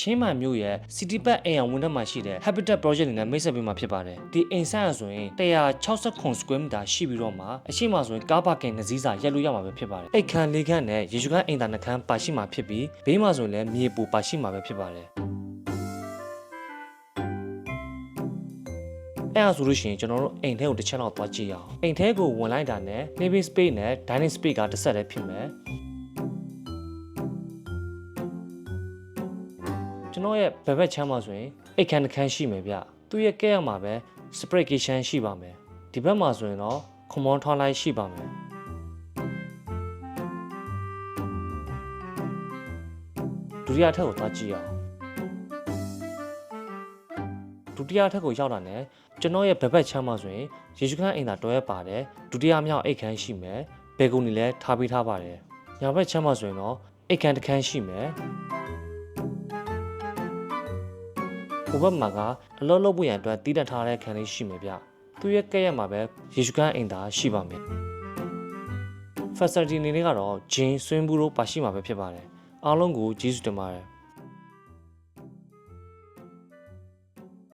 ချင်းမှန်မျိုးရဲ့ City Park အိမ်အောင်ဝန်ထမ်းမှာရှိတဲ့ Habitat Project နဲ့မိတ်ဆက်ပေးမှာဖြစ်ပါတယ်ဒီအိမ်ဆန်းရဆိုရင်160 square meter ရှိပြီးတော့မှအရှိမဆိုရင်ကားပါကင်2စီးစာရက်လို့ရမှာပဲဖြစ်ပါတယ်အိတ်ခန်း၄ခန်းနဲ့ရေရှုခန်းအိမ်သာ2ခန်းပါရှိမှာဖြစ်ပြီးဘေးမှာဆိုရင်လည်းမြေပူပါရှိမှာပဲဖြစ်ပါတယ်အဲ့ဒါဆိုလို့ရှိရင်ကျွန်တော်တို့အိမ်ထဲကိုတစ်ချက်လောက်သွားကြည့်အောင်အိမ်ထဲကိုဝင်လိုက်တာနဲ့ living space နဲ့ dining space ကတစ်ဆက်တည်းဖြစ်မယ်ကျွန်တော်ရဲ့ဘက်ဘက်ချမ်းမှာဆိုရင်အိတ်ခန်းတစ်ခန်းရှိမယ်ဗျသူ့ရဲ့ကဲရမှာပဲ spray kitchen ရှိပါမယ်ဒီဘက်မှာဆိုရင်တော့ common toilet ရှိပါမယ်ဒုတိယထပ်ကိုသွားကြည့်အောင်ဒုတိယထပ်ကိုရောက်လာနဲ့ကျွန်တော်ရဲ့ဘက်ဘက်ချမ်းမှာဆိုရင်ရေရှုခန်းအိမ်သာတွဲပါတယ်ဒုတိယမြောက်အိတ်ခန်းရှိမယ်ဘေကုံကြီးလည်းထားပေးထားပါတယ်ညာဘက်ချမ်းမှာဆိုရင်တော့အိတ်ခန်းတစ်ခန်းရှိမယ်ဟိုဘက်မှာကအလောလုပ်ဖို့ရန်အတွက်တီးတက်ထားတဲ့ခန်းလေးရှိမယ်ဗျသူ့ရဲ့ကဲ့ရက်မှာပဲရေရှုခန်းအိမ်သာရှိပါမယ် facility အနေနဲ့ကတော့ဂျင်းဆွင်းဘူးတို့ပါရှိမှာပဲဖြစ်ပါတယ်အားလုံးကိုကျေးဇူးတင်ပါတယ်